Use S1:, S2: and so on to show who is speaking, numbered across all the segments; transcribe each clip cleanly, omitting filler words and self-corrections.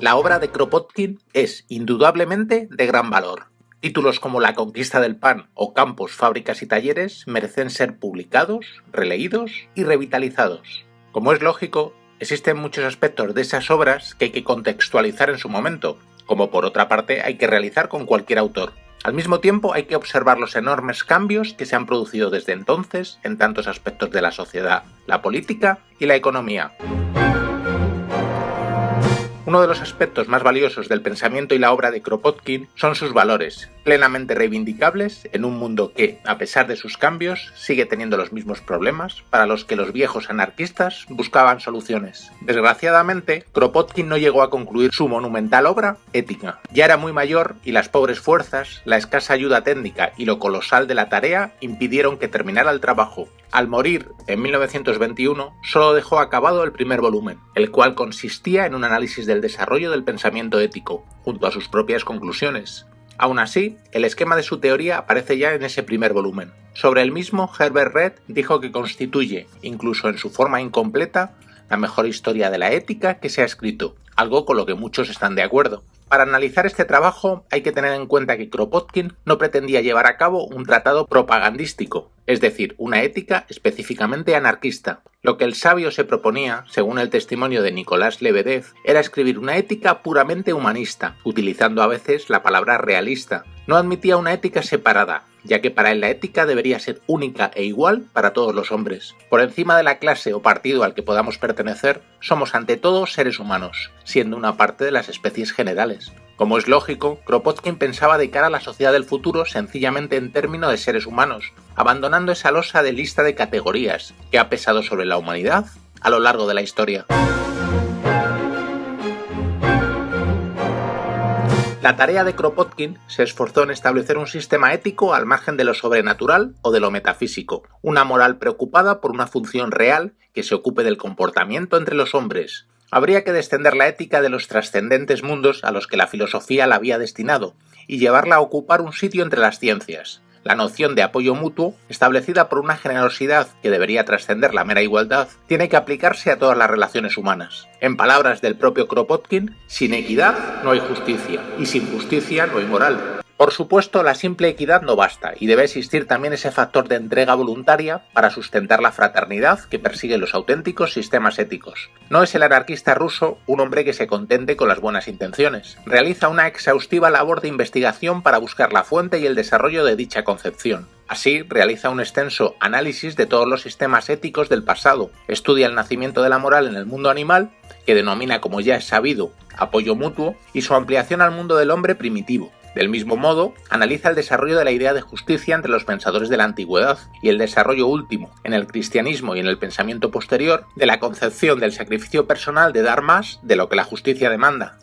S1: La obra de Kropotkin es, indudablemente, de gran valor. Títulos como La conquista del pan o Campos, fábricas y talleres merecen ser publicados, releídos y revitalizados. Como es lógico, existen muchos aspectos de esas obras que hay que contextualizar en su momento, como por otra parte hay que realizar con cualquier autor. Al mismo tiempo hay que observar los enormes cambios que se han producido desde entonces en tantos aspectos de la sociedad, la política y la economía. Uno de los aspectos más valiosos del pensamiento y la obra de Kropotkin son sus valores, plenamente reivindicables en un mundo que, a pesar de sus cambios, sigue teniendo los mismos problemas para los que los viejos anarquistas buscaban soluciones. Desgraciadamente, Kropotkin no llegó a concluir su monumental obra Ética. Ya era muy mayor y las pobres fuerzas, la escasa ayuda técnica y lo colosal de la tarea impidieron que terminara el trabajo. Al morir, en 1921, solo dejó acabado el primer volumen, el cual consistía en un análisis del desarrollo del pensamiento ético, junto a sus propias conclusiones. Aún así, el esquema de su teoría aparece ya en ese primer volumen. Sobre el mismo, Herbert Read dijo que constituye, incluso en su forma incompleta, la mejor historia de la ética que se ha escrito, algo con lo que muchos están de acuerdo. Para analizar este trabajo hay que tener en cuenta que Kropotkin no pretendía llevar a cabo un tratado propagandístico, es decir, una ética específicamente anarquista. Lo que el sabio se proponía, según el testimonio de Nicolás Lebedev, era escribir una ética puramente humanista, utilizando a veces la palabra realista. No admitía una ética separada, ya que para él la ética debería ser única e igual para todos los hombres. Por encima de la clase o partido al que podamos pertenecer, somos ante todo seres humanos, siendo una parte de las especies generales. Como es lógico, Kropotkin pensaba de cara a la sociedad del futuro sencillamente en términos de seres humanos, abandonando esa losa de lista de categorías que ha pesado sobre la humanidad a lo largo de la historia. La tarea de Kropotkin se esforzó en establecer un sistema ético al margen de lo sobrenatural o de lo metafísico, una moral preocupada por una función real que se ocupe del comportamiento entre los hombres. Habría que descender la ética de los trascendentes mundos a los que la filosofía la había destinado y llevarla a ocupar un sitio entre las ciencias. La noción de apoyo mutuo, establecida por una generosidad que debería trascender la mera igualdad, tiene que aplicarse a todas las relaciones humanas. En palabras del propio Kropotkin, sin equidad no hay justicia, y sin justicia no hay moral. Por supuesto, la simple equidad no basta, y debe existir también ese factor de entrega voluntaria para sustentar la fraternidad que persiguen los auténticos sistemas éticos. No es el anarquista ruso un hombre que se contente con las buenas intenciones. Realiza una exhaustiva labor de investigación para buscar la fuente y el desarrollo de dicha concepción. Así, realiza un extenso análisis de todos los sistemas éticos del pasado, estudia el nacimiento de la moral en el mundo animal, que denomina, como ya es sabido, apoyo mutuo, y su ampliación al mundo del hombre primitivo. Del mismo modo, analiza el desarrollo de la idea de justicia entre los pensadores de la antigüedad y el desarrollo último, en el cristianismo y en el pensamiento posterior, de la concepción del sacrificio personal de dar más de lo que la justicia demanda.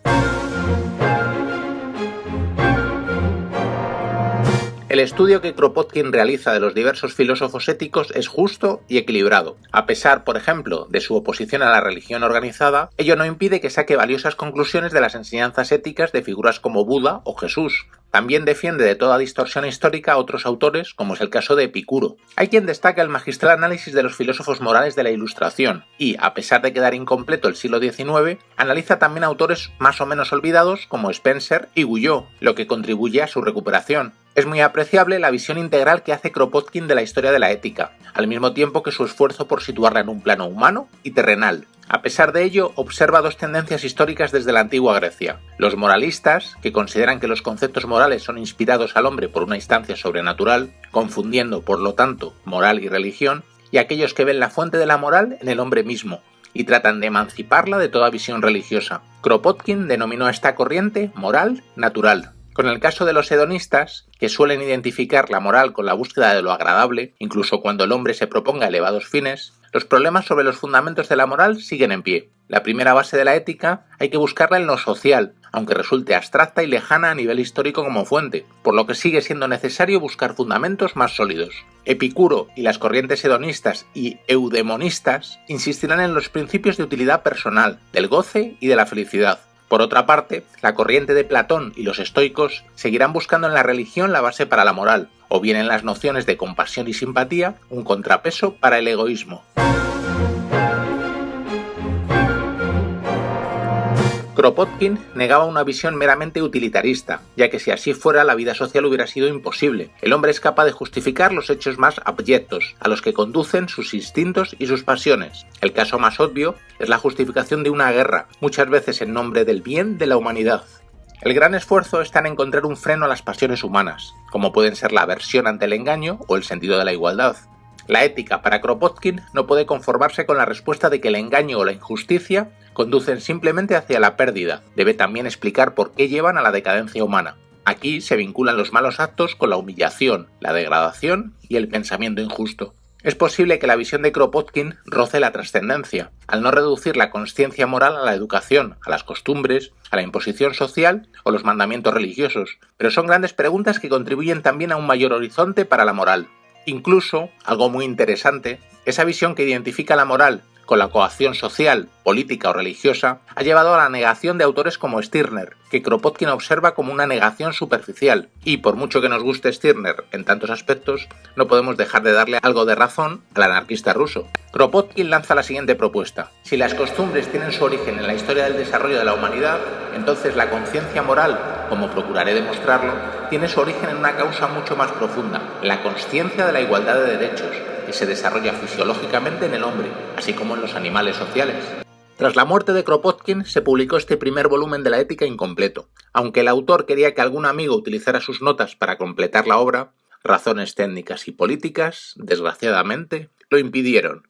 S1: El estudio que Kropotkin realiza de los diversos filósofos éticos es justo y equilibrado. A pesar, por ejemplo, de su oposición a la religión organizada, ello no impide que saque valiosas conclusiones de las enseñanzas éticas de figuras como Buda o Jesús. También defiende de toda distorsión histórica a otros autores, como es el caso de Epicuro. Hay quien destaca el magistral análisis de los filósofos morales de la Ilustración y, a pesar de quedar incompleto el siglo XIX, analiza también autores más o menos olvidados como Spencer y Guyot, lo que contribuye a su recuperación. Es muy apreciable la visión integral que hace Kropotkin de la historia de la ética, al mismo tiempo que su esfuerzo por situarla en un plano humano y terrenal. A pesar de ello, observa dos tendencias históricas desde la antigua Grecia. Los moralistas, que consideran que los conceptos morales son inspirados al hombre por una instancia sobrenatural, confundiendo, por lo tanto, moral y religión, y aquellos que ven la fuente de la moral en el hombre mismo, y tratan de emanciparla de toda visión religiosa. Kropotkin denominó a esta corriente moral natural. Con el caso de los hedonistas, que suelen identificar la moral con la búsqueda de lo agradable, incluso cuando el hombre se proponga elevados fines, los problemas sobre los fundamentos de la moral siguen en pie. La primera base de la ética hay que buscarla en lo social, aunque resulte abstracta y lejana a nivel histórico como fuente, por lo que sigue siendo necesario buscar fundamentos más sólidos. Epicuro y las corrientes hedonistas y eudemonistas insistirán en los principios de utilidad personal, del goce y de la felicidad. Por otra parte, la corriente de Platón y los estoicos seguirán buscando en la religión la base para la moral, o bien en las nociones de compasión y simpatía, un contrapeso para el egoísmo. Kropotkin negaba una visión meramente utilitarista, ya que si así fuera la vida social hubiera sido imposible. El hombre es capaz de justificar los hechos más abyectos, a los que conducen sus instintos y sus pasiones. El caso más obvio es la justificación de una guerra, muchas veces en nombre del bien de la humanidad. El gran esfuerzo está en encontrar un freno a las pasiones humanas, como pueden ser la aversión ante el engaño o el sentido de la igualdad. La ética para Kropotkin no puede conformarse con la respuesta de que el engaño o la injusticia conducen simplemente hacia la pérdida. Debe también explicar por qué llevan a la decadencia humana. Aquí se vinculan los malos actos con la humillación, la degradación y el pensamiento injusto. Es posible que la visión de Kropotkin roce la trascendencia, al no reducir la consciencia moral a la educación, a las costumbres, a la imposición social o los mandamientos religiosos, pero son grandes preguntas que contribuyen también a un mayor horizonte para la moral. Incluso, algo muy interesante, esa visión que identifica la moral con la coacción social, política o religiosa, ha llevado a la negación de autores como Stirner, que Kropotkin observa como una negación superficial. Y por mucho que nos guste Stirner en tantos aspectos, no podemos dejar de darle algo de razón al anarquista ruso. Kropotkin lanza la siguiente propuesta: si las costumbres tienen su origen en la historia del desarrollo de la humanidad, entonces la conciencia moral, como procuraré demostrarlo, tiene su origen en una causa mucho más profunda, la consciencia de la igualdad de derechos, que se desarrolla fisiológicamente en el hombre, así como en los animales sociales. Tras la muerte de Kropotkin se publicó este primer volumen de la Ética incompleto. Aunque el autor quería que algún amigo utilizara sus notas para completar la obra, razones técnicas y políticas, desgraciadamente, lo impidieron.